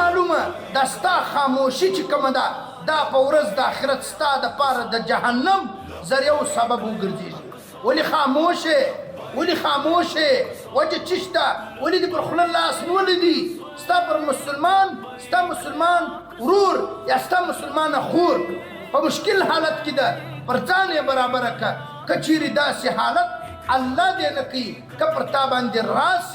معلومه دا ستا خاموشي چې کومه ده دا په ورځ د آخرت ستا دپاره د جهنم ذریعه او سبب وګرځېږي. ولې خاموش یې؟ ولې خاموش یې؟ وجه څه شته؟ ولې دې پر خوله لاس نیولی دي؟ ستا پر مسلمان ورور یا ستا مسلمانه خور په مشکل حالت کې ده، پر ځان یې برابره کړه. که چیرې داسې حالت الله دې نه کوي که پر تا باندې راز.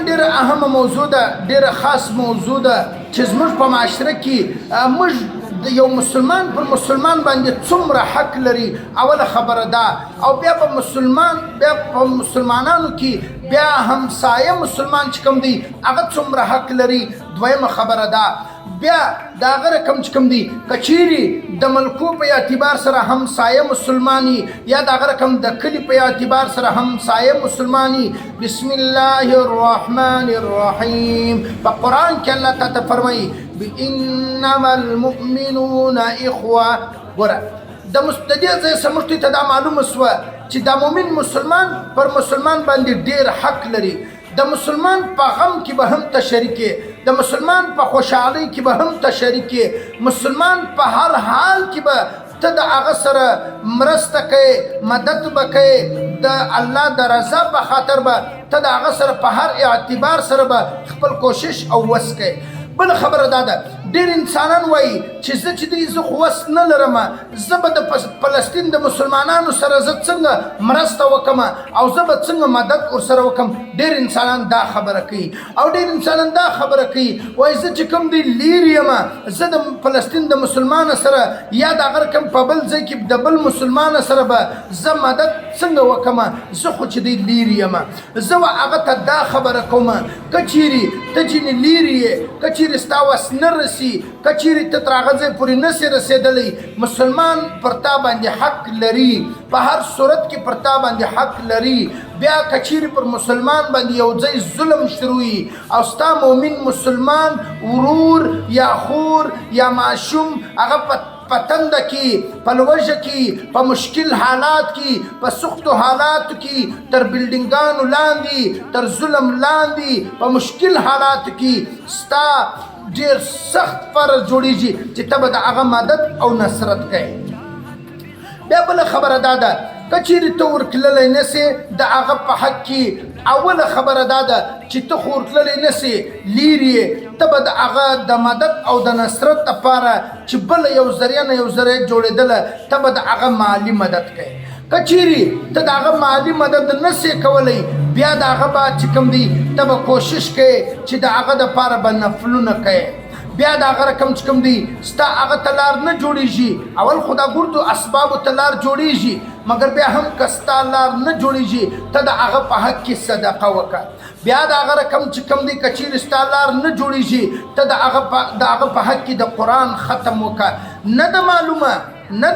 ډېره اهمه موضوع ده، ډېره خاص موضوع ده چې زموږ په معاشره کې موږ یو مسلمان پر مسلمان باندې څومره حق لري اوله خبره ده، او بیا په مسلمانانو کې بیا همسایه مسلمان چې کوم دی هغه څومره حق لري دویمه خبره ده. بیا د هغه رقم چې کوم دی که چیرې د ملکو په اعتبار سره همسایه مسلماني یا د هغه رقم د کلي په اعتبار سره همسایه مسلماني. بسم الله الرحمن الرحیم په قرآن کې الله تعالی فرمایي انما المؤمنون اخوه. ګوره د دې ځای سمشتي ته دا معلومه سوه چې د مؤمن مسلمان پر مسلمان باندې ډېر حق لري. د مسلمان په غم کې به هم ته شریکې، د مسلمان په خوشحالۍ کې به هم ته شریکې، مسلمان په هر حال کې به ته د هغه سره مرسته کوې، مدد به کوې، د الله د رضا په خاطر به ته د هغه سره په هر اعتبار سره به خپل کوشش او وس کوې. بل خبره دا ده ډېر انسانان وایي چې زه چې دی زه خو وس نه لرم، زه به د فلسطین د مسلمانانو سره زه څنګه مرسته وکړم او زه به څنګه مدد ورسره وکړم. ډېر انسانان دا خبره کوي او ډېر انسانان دا خبره کوي وایي زه چې کوم دی لیرې یم، زه د فلسطین د مسلمانه سره یا د هغه رقم په بل ځای کې د بل مسلمانه سره به زه مدد څنګه وکړم، زه خو چې دی لیرې یم. زه هغه ته دا خبره کوم که چیرې ته ځینې لیرې یې، که چیرې ستا وس نه رسي، که چیرې ته تر هغه ځای پورې نسې رسېدلی، مسلمان پر تا باندې حق لري، په هر صورت کې پر تا باندې حق لري. بیا که چیرې پر مسلمان باندې یو ځای ظلم شروع وي او ستا مؤمن مسلمان ورور یا خور یا ماشوم هغه په تنده کې، په لوږه کې، په مشکل حالات کې، په سختو حالاتو کې، تر بلډینګانو لاندې، تر ظلم لاندې، په مشکل حالاتو کې ستا ډېر سخت فرض جوړیږي چې ته به د هغه مدد او نصرت کوې. بیا بله خبره دا ده که چیرې ته ورتللی نسې د هغه په حق کې اوله خبره دا ده چې ته خو ورتللی نسې لیرې یې، ته به د هغه د مدد او د نصرت لپاره چې بله یو ذریعه نه یو ذریعه جوړېدله ته به د هغه مالي مدد کوې. که چیرې ته د هغه مالي مدد نسې کولی بیا د هغه به چې کوم دی ته به کوشش کوې چې د هغه دپاره به نفلونه کوې. بیا د هغه رقم چې کوم دی ستا هغه ته لار نه جوړېږي، اول خو دا ګردو اسبابو ته لار جوړېږي، مګر بیا هم که ستا لار نه جوړېږي ته د هغه په حق کې صدقه وکړه. بیا د هغه رقم چې کوم دی که چیرې ستا لار نه جوړېږي ته د هغه په حق کې د قرآن ختم وکړه. نه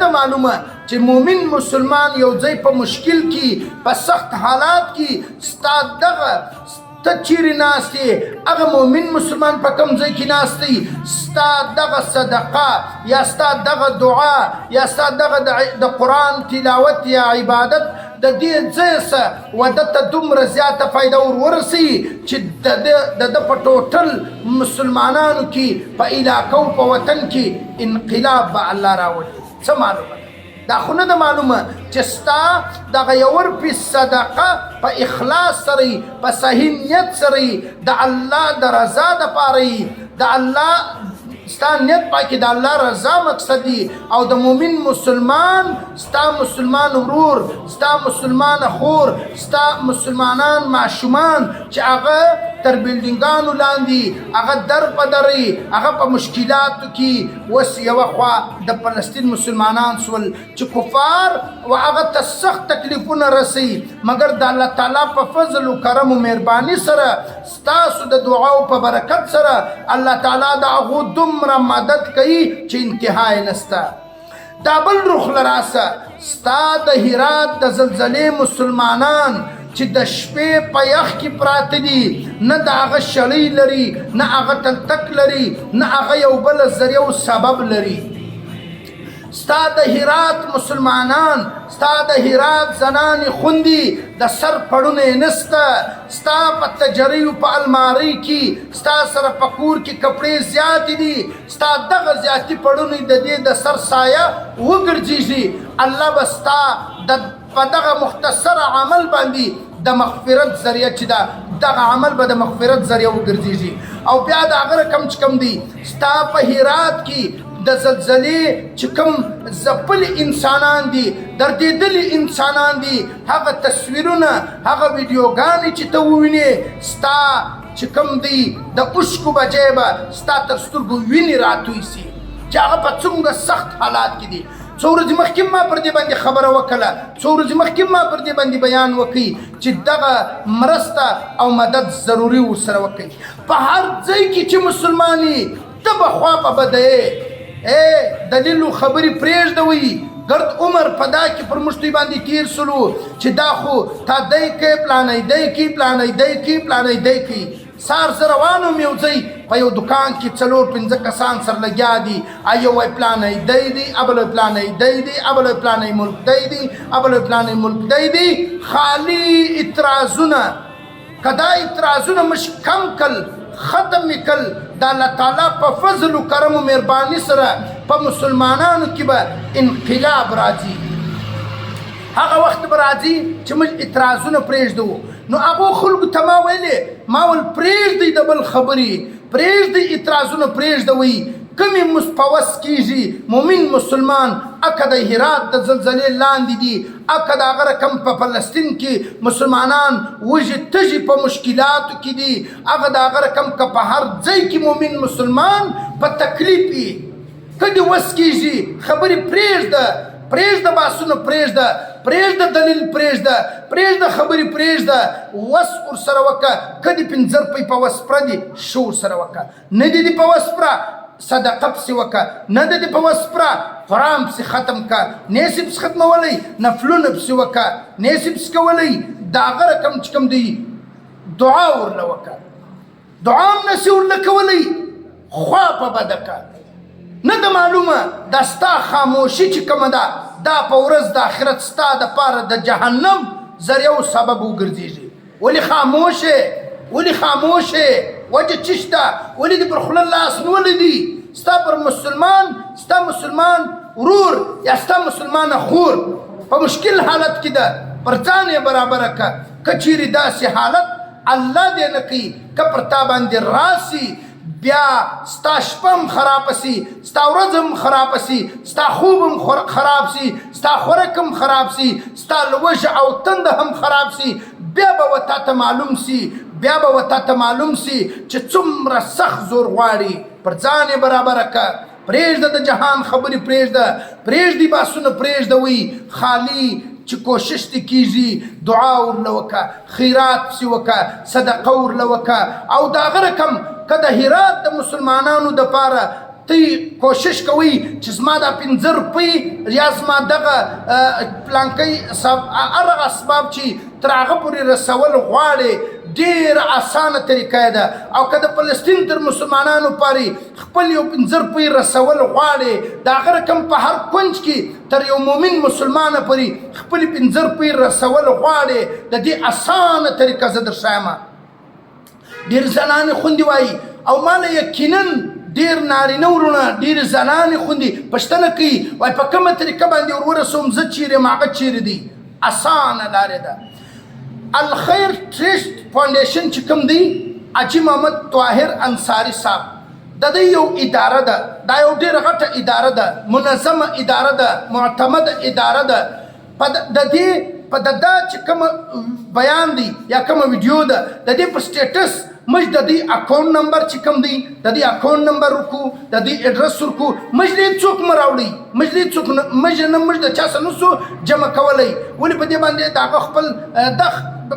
ده معلومه چې مؤمن مسلمان یو ځای په مشکل کې په سخت حالات کې ستا دغه ته چیرې ناست یې هغه مؤمن مسلمان په کوم ځای کې ناست دی ستا دغه صدقه یا ستا دغه دعا یا ستا دغه د قرآن تلاوت یا عبادت د دې ځای څخه وده ته دومره زیاته فایده ورسوي چې د ده په ټوټل مسلمانانو کې په علاقو په وطن کې انقلاب به الله راولي. څه معلومه دا خو نه ده معلومه چې ستا دغه یو روپۍ صدقه په اخلاص سره په صحیح نیت سره د الله د رضا دپاره د الله ستا نیت پاکې د الله رضا مقصد دی او د مؤمن مسلمان ستا مسلمان ورور، ستا مسلمان خور، ستا مسلمانان ماشومان چې هغه تر بلډینګانو لاندې، هغه در په درې، هغه په مشکلاتو کې. اوس یوه خوا د فلسطین مسلمانان سول چې کفار و هغه ته سخت تکلیفونه رسوي، مګر د الله تعالی په فضل و کرم و مهرباني سره ستاسو د دعاو په برکت سره الله تعالی د هغو دومره مدد کوي چې انتها یې نسته. دا بل رخ له راسه ستا د هرات د زلزلې مسلمانان چې د شپې په یخ کې پراته دي، نه د هغه شړۍ لري، نه هغه تلتک لري، نه هغه یو بله ذریعه و سبب لري. ستا د هرات مسلمانان، ستا د هرات زنانې خوندي د سر پړونه یې نسته، ستا په تجریو په المارۍ کې ستا سره په کور کې کپړې زیاتې دي، ستا دغه زیاتې پړونې د دې د سر سایه وګرځېږي. الله به ستا په دغه مختصر عمل باندې د مغفرت ذریعه چې ده دغه عمل به د مغفرت ذریعه وګرځېږي. او بیا د هغه رقم چې کوم دی ستا په هرات کې د زلزلې چې کوم ځپلي انسانان دي، دردېدلي انسانان دي، هغه تصویرونه هغه ویډیوګانې چې ته ووینې، ستا چې کوم دی د اوښکو بجای به ستا تر سترګو وینې راتوی سي چې هغه په څومره سخت حالات کې دي. څو ورځې مخکې ما پر دې باندې خبره وکړه، څو ورځې مخکې ما پر دې باندې بیان وکړي چې دغه مرسته او مدد ضروري ورسره وکړي. په هر ځای کې چې مسلمان یې ته به خوا په بده یې دلیلو خبرې پرېږدوئ. ګرد عمر په دا کې پر موږ باندې تیر سلو چې دا خو تا دی کوي پلانی دی کوي پلانی دی کوي پلانی دی کوي. سار زه روان وم یو ځای په یو دکان کې 4-5 کسان سره لګیا دي، یو وایي پلانی دی دی، بل وایي پلانی دی دی، بل وایي پلانی ملک دی دی، بل وایي پلانی ملک دی دی. خالی اعتراضونه که دا اعتراضونه موږ کم کړل ختم یې کړل د الله تعالی په فضل و کرم و مهرباني سره په مسلمانانو کې به انقلاب راځي. هغه وخت به راځي چې موږ اعتراضونه پرېږدو. نو هغو خلکو ته ما ویلې ما ول پرېږدئ د بل خبرې، پرېږدئ اعتراضونه پرېږدوئ. کمې مستوس کېږي مومن مسلمان اکه د هرات د زلزلې لاندې دي، اکه د هغه رقم په فلسطین کې مسلمانان وږي تږي په مشکلاتو کې دي، هغه د هغه رقم که په هر ځای کې مومن مسلمان په تکلیف وي. که دې وس کېږي خبرې پرېږده، پرېږده باسونه پرېږده، پرېږده دلیل پرېږده، پرېږده خبرې پرېږده، وس ورسره وکړه. که دې 5 روپۍ په وس پوره دي ښه ورسره وکړه، نه دې په وس پوره صدقه پسې وکړه، نه دې په وس پوره قرآن پسې ختم کړه، نه یې پسې ختمولی نفلونه پسې وکړه، نه یې پسې کولی د هغه رقم چې کوم دی دعا ورله وکړه. دعا هم نسې ورله کولی خوا په بده کړه. نه د معلومه دا ستا خاموشي چې کومه ده دا په ورځ د آخرت ستا دپاره د جهنم ذریعه و سبب وګرځېږي. ولې خاموش یې؟ ولې خاموش یې؟ وجه څه شته؟ ولې دې پر خوله لاس نیولی دي؟ ستا پر مسلمان، ستا مسلمان ورور یا ستا مسلمانه خور په مشکل حالت کې ده، پر ځان یې برابره کړه. که چیرې داسې حالت الله دې نه کوي که پر تا باندې راسي، بیا ستا شپه هم خراب سي، ستا ورځ هم خراب سي، ستا خوب هم خراب سي، ستا خوراک هم خراب سي، ستا لوږه او تنده هم خراب سي. بیا به ورته ته معلوم سي، بیا به ورته ته معلوم سي چې څومره سخت زور غواړي. پر ځان یې برابره کړه، پرېږده د جهان خبرې پرېږده، پرېږدي باسونه پرېږدوئ. خالي چې کوشش دې کېږي دعا ورله وکړه، خیرات پسې وکړه، صدقه ورله وکړه. او د هغه رقم که د هرات د مسلمانانو دپاره تی کوشش کوي چې زما دا 5 روپۍ یا زما دغه پلانکی هغه اسباب چې تر هغه پورې رسول غواړې، ډېره اسانه طریقه ده. او که د فلسطین تر مسلمانانو پورې خپل یو 5 روپۍ رسول غواړې، د هغه رقم په هر کونج کې تر یو مؤمن مسلمانه پورې خپلې 5 روپۍ رسول غواړې، د دې اسانه طریقه زه درښایم. ډېر زنانې خوندې وایي او ما له یقینا ډېر نارینه ورونه ډېرې زنانې خوندې پوښتنه کوي وایي په کومه طریقه باندې ور ورسوم، زه چیرې یم هغه چیرې دی. اسانه لارې ده. الخیر ټرسټ فاونډیشن چې کوم دی حاجي محمد طاهر انصاري صاحب د دې یو اداره ده، دا یو ډېره غټه اداره ده، منظمه اداره ده، معتمده اداره ده. د دې په دا چې کوم بیان دی یا کوم ویډیو ده د دې په سټیټس موږ د دې اکاونټ نمبر چې کوم دی د دې اکاونټ نمبر ورکو، د دې اډرس ورکو. موږ دې څوک مه راوړئ، موږ دې څوک نه موږ د چا سره نسو جمع کولی. ولې په دې باندې د هغه خپل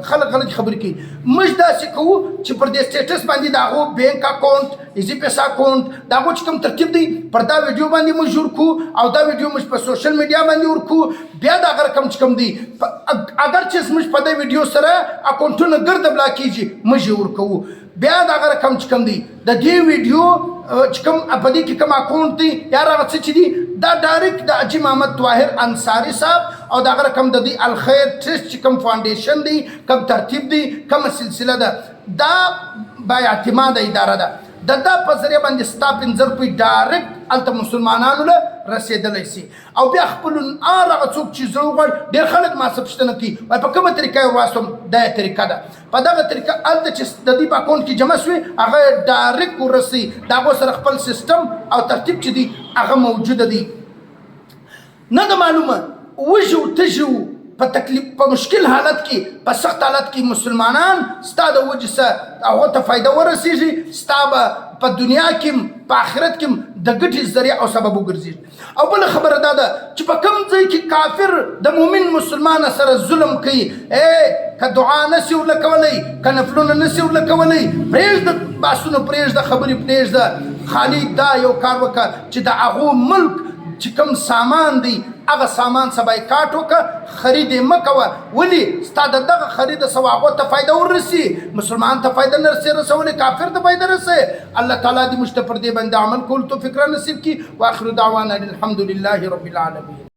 خلک غلط خبرې کوي. موږ داسې کوو چې پر دې سټیټس باندې د هغو بینک اکاونټ، ایزي پیسه اکاونټ، د هغو چې کوم ترتیب دی پر دا ویډیو باندې موږ ورکو او دا ویډیو موږ په سوشل میډیا باندې ورکو. بیا د هغه رقم چې کوم دی اگر چې موږ په دې ویډیو سره اکاونټونه ګرده بلا کېږي موږ یې ورکوو. بیا د هغه رقم چې کوم دی د دې ویډیو چې کوم په دې کې کوم اکاونټ دی یا هغه څه چې دي دا ډایرکټ د حاجي محمد طاهر انصاري صاحب او دغه رقم د دې الخیر ټرست چې کوم فاونډیشن دی کوم ترتیب دی کوم سلسله ده دا با اعتماد اداره ده د دا په ذریعه باندې ستا 15 روپۍ ډایرکټ هلته مسلمانانو له رسېدلی سي او بیا خپل هغه څوک چې زړه وغواړي ډېر خلک ما څه پوښتنه کوي وایي په کومه طریقه یې واستوم دا یې طریقه ده په دغه طریقه هلته چې د دوی په اکاونټ کې جمع شوې هغه ډایرکټ ورسوي د هغو سره خپل سیسټم او ترتیب چې دی هغه موجوده دی نه ده معلومه وږي و تږي و په تکلیف په مشکل حالت کې په سخت حالت کې مسلمانان ستا د وجې څه هغو ته فایده ورسېږي ستا به په دنیا کې په آخرت کې د ګټې ذریعه او سبب وګرځېږي او بله خبره دا ده چې په کوم ځای کې کافر د مؤمن مسلمان سره ظلم کوي که دعا نسي ورله کولی که نفلونه نسي ورله کولی پرېږده بحثونه پرېږده خبرې پرېږده خالي دا یو کار وکړه چې د هغو ملک چې کوم سامان دی هغه سامان څه بایکاټ وکړه خرید یې مه کوه ولې ستا د دغه خرید څه هغو ته فایده ورسي مسلمان ته فایده نه رسي رسولی کافر ته فایده رسي الله تعالی دې موږ ته پر دې باندې عمل کولو توفیق را نصیب کړي واخر دعوانا الحمد لله رب العالمین